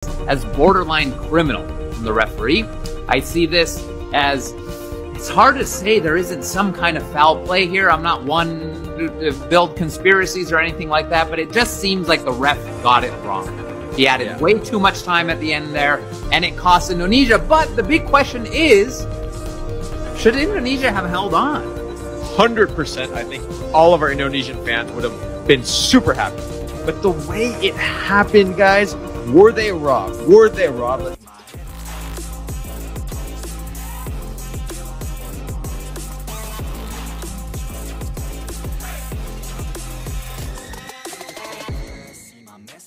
as borderline criminal from the referee. I see this as, it's hard to say there isn't some kind of foul play here. I'm not one to build conspiracies or anything like that, but it just seems like the ref got it wrong. He added way too much time at the end there, and it cost Indonesia. But the big question is, should Indonesia have held on? 100%, I think all of our Indonesian fans would have been super happy. But the way it happened, guys, were they robbed? Were they robbed?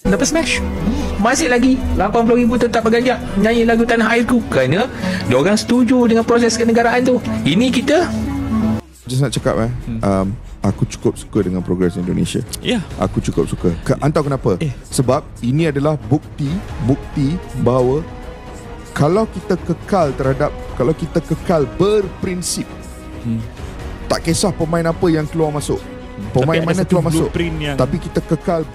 Dapat smash. Masih lagi 80,000 tetap berganjak nyanyi lagu Tanah Airku kerana diorang setuju dengan proses kenegaraan tu. Ini kita just nak cakap aku cukup suka dengan progres Indonesia. Aku cukup suka. Entah kenapa. Sebab ini adalah bukti bahawa kalau kita kekal berprinsip, tak kisah pemain apa yang keluar masuk, pemain mana keluar masuk, tapi kita kekal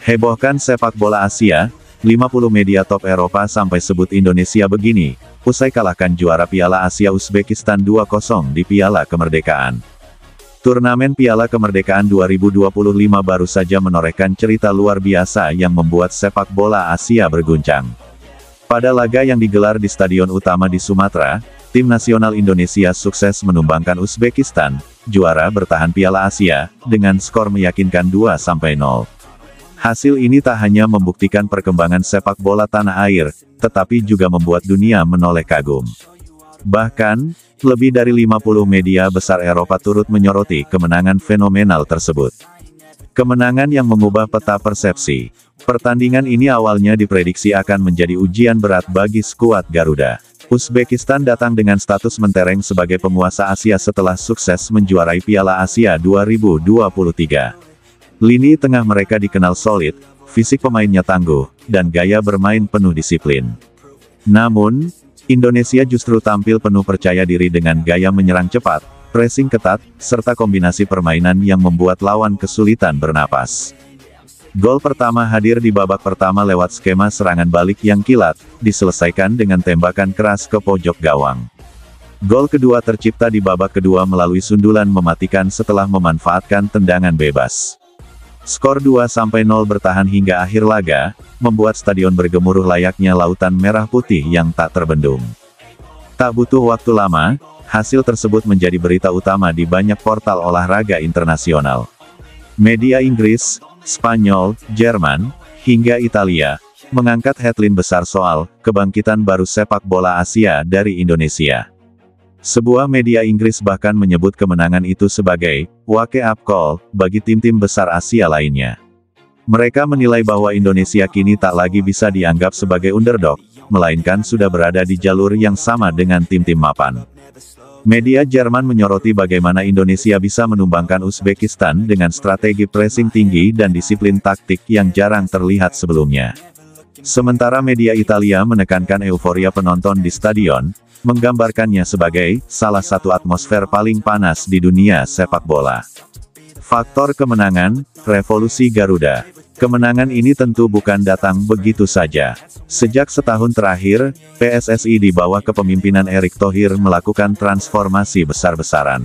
Hebohkan sepak bola Asia, 50 media top Eropa sampai sebut Indonesia begini, usai kalahkan juara Piala Asia Uzbekistan 2-0 di Piala Kemerdekaan. Turnamen Piala Kemerdekaan 2025 baru saja menorehkan cerita luar biasa yang membuat sepak bola Asia berguncang. Pada laga yang digelar di stadion utama di Sumatera, tim nasional Indonesia sukses menumbangkan Uzbekistan, juara bertahan Piala Asia, dengan skor meyakinkan 2-0. Hasil ini tak hanya membuktikan perkembangan sepak bola tanah air, tetapi juga membuat dunia menoleh kagum. Bahkan, lebih dari 50 media besar Eropa turut menyoroti kemenangan fenomenal tersebut. Kemenangan yang mengubah peta persepsi. Pertandingan ini awalnya diprediksi akan menjadi ujian berat bagi skuad Garuda. Uzbekistan datang dengan status mentereng sebagai penguasa Asia setelah sukses menjuarai Piala Asia 2023. Lini tengah mereka dikenal solid, fisik pemainnya tangguh, dan gaya bermain penuh disiplin. Namun, Indonesia justru tampil penuh percaya diri dengan gaya menyerang cepat, pressing ketat, serta kombinasi permainan yang membuat lawan kesulitan bernapas. Gol pertama hadir di babak pertama lewat skema serangan balik yang kilat, diselesaikan dengan tembakan keras ke pojok gawang. Gol kedua tercipta di babak kedua melalui sundulan mematikan setelah memanfaatkan tendangan bebas. Skor 2-0 bertahan hingga akhir laga, membuat stadion bergemuruh layaknya lautan merah putih yang tak terbendung. Tak butuh waktu lama, hasil tersebut menjadi berita utama di banyak portal olahraga internasional. Media Inggris, Spanyol, Jerman, hingga Italia, mengangkat headline besar soal kebangkitan baru sepak bola Asia dari Indonesia. Sebuah media Inggris bahkan menyebut kemenangan itu sebagai wake-up call bagi tim-tim besar Asia lainnya. Mereka menilai bahwa Indonesia kini tak lagi bisa dianggap sebagai underdog, melainkan sudah berada di jalur yang sama dengan tim-tim mapan. Media Jerman menyoroti bagaimana Indonesia bisa menumbangkan Uzbekistan dengan strategi pressing tinggi dan disiplin taktik yang jarang terlihat sebelumnya. Sementara media Italia menekankan euforia penonton di stadion, menggambarkannya sebagai salah satu atmosfer paling panas di dunia sepak bola. Faktor kemenangan, revolusi Garuda. Kemenangan ini tentu bukan datang begitu saja. Sejak setahun terakhir, PSSI di bawah kepemimpinan Erick Thohir melakukan transformasi besar-besaran.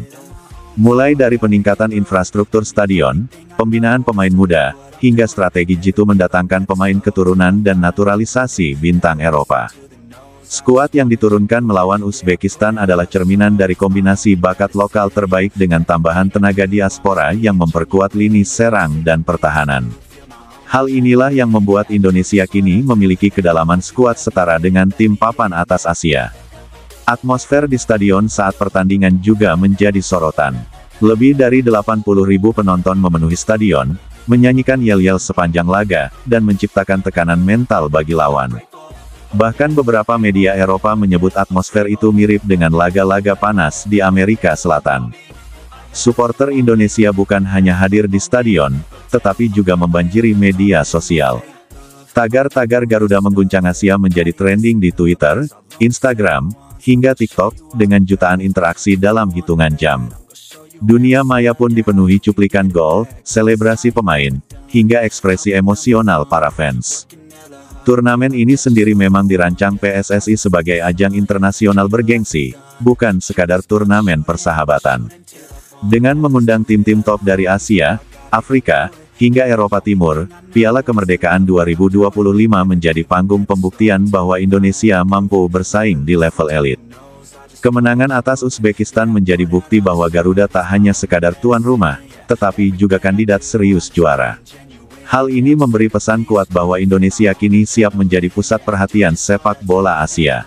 Mulai dari peningkatan infrastruktur stadion, pembinaan pemain muda, hingga strategi jitu mendatangkan pemain keturunan dan naturalisasi bintang Eropa. Skuad yang diturunkan melawan Uzbekistan adalah cerminan dari kombinasi bakat lokal terbaik dengan tambahan tenaga diaspora yang memperkuat lini serang dan pertahanan. Hal inilah yang membuat Indonesia kini memiliki kedalaman skuad setara dengan tim papan atas Asia. Atmosfer di stadion saat pertandingan juga menjadi sorotan. Lebih dari 80.000 penonton memenuhi stadion, menyanyikan yel-yel sepanjang laga, dan menciptakan tekanan mental bagi lawan. Bahkan beberapa media Eropa menyebut atmosfer itu mirip dengan laga-laga panas di Amerika Selatan. Supporter Indonesia bukan hanya hadir di stadion, tetapi juga membanjiri media sosial. Tagar-tagar Garuda mengguncang Asia menjadi trending di Twitter, Instagram, hingga TikTok, dengan jutaan interaksi dalam hitungan jam. Dunia maya pun dipenuhi cuplikan gol, selebrasi pemain, hingga ekspresi emosional para fans. Turnamen ini sendiri memang dirancang PSSI sebagai ajang internasional bergengsi, bukan sekadar turnamen persahabatan. Dengan mengundang tim-tim top dari Asia, Afrika, hingga Eropa Timur, Piala Kemerdekaan 2025 menjadi panggung pembuktian bahwa Indonesia mampu bersaing di level elit. Kemenangan atas Uzbekistan menjadi bukti bahwa Garuda tak hanya sekadar tuan rumah, tetapi juga kandidat serius juara. Hal ini memberi pesan kuat bahwa Indonesia kini siap menjadi pusat perhatian sepak bola Asia.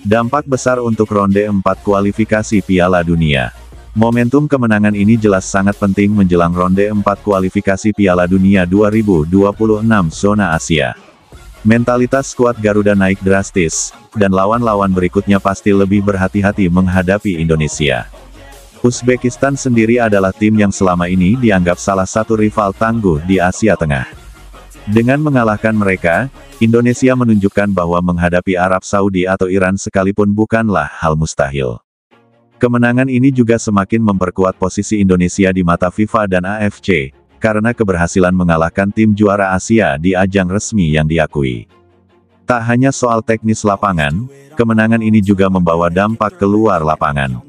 Dampak besar untuk ronde 4 kualifikasi Piala Dunia. Momentum kemenangan ini jelas sangat penting menjelang ronde 4 kualifikasi Piala Dunia 2026 zona Asia. Mentalitas skuad Garuda naik drastis, dan lawan-lawan berikutnya pasti lebih berhati-hati menghadapi Indonesia. Uzbekistan sendiri adalah tim yang selama ini dianggap salah satu rival tangguh di Asia Tengah. Dengan mengalahkan mereka, Indonesia menunjukkan bahwa menghadapi Arab Saudi atau Iran sekalipun bukanlah hal mustahil. Kemenangan ini juga semakin memperkuat posisi Indonesia di mata FIFA dan AFC, karena keberhasilan mengalahkan tim juara Asia di ajang resmi yang diakui. Tak hanya soal teknis lapangan, kemenangan ini juga membawa dampak keluar lapangan.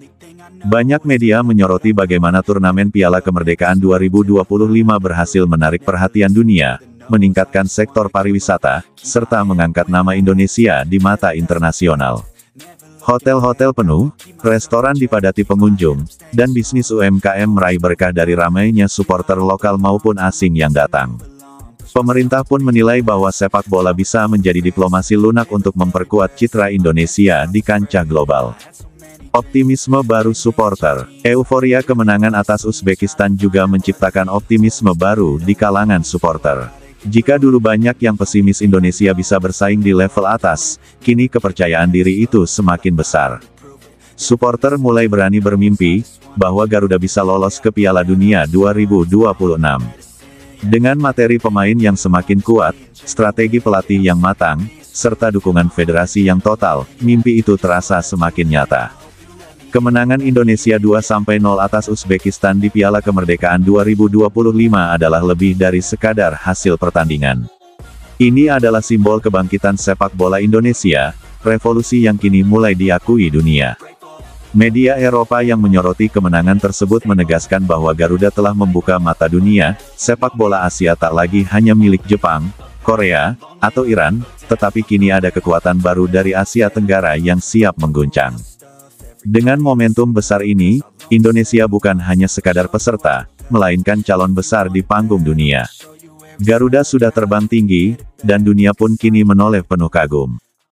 Banyak media menyoroti bagaimana turnamen Piala Kemerdekaan 2025 berhasil menarik perhatian dunia, meningkatkan sektor pariwisata, serta mengangkat nama Indonesia di mata internasional. Hotel-hotel penuh, restoran dipadati pengunjung, dan bisnis UMKM meraih berkah dari ramainya supporter lokal maupun asing yang datang. Pemerintah pun menilai bahwa sepak bola bisa menjadi diplomasi lunak untuk memperkuat citra Indonesia di kancah global. Optimisme baru supporter. Euforia kemenangan atas Uzbekistan juga menciptakan optimisme baru di kalangan supporter. Jika dulu banyak yang pesimis Indonesia bisa bersaing di level atas, kini kepercayaan diri itu semakin besar. Supporter mulai berani bermimpi bahwa Garuda bisa lolos ke Piala Dunia 2026. Dengan materi pemain yang semakin kuat, strategi pelatih yang matang, serta dukungan federasi yang total, mimpi itu terasa semakin nyata. Kemenangan Indonesia 2-0 atas Uzbekistan di Piala Kemerdekaan 2025 adalah lebih dari sekadar hasil pertandingan. Ini adalah simbol kebangkitan sepak bola Indonesia, revolusi yang kini mulai diakui dunia. Media Eropa yang menyoroti kemenangan tersebut menegaskan bahwa Garuda telah membuka mata dunia, sepak bola Asia tak lagi hanya milik Jepang, Korea, atau Iran, tetapi kini ada kekuatan baru dari Asia Tenggara yang siap mengguncang. Dengan momentum besar ini, Indonesia bukan hanya sekadar peserta, melainkan calon besar di panggung dunia. Garuda sudah terbang tinggi, dan dunia pun kini menoleh penuh kagum.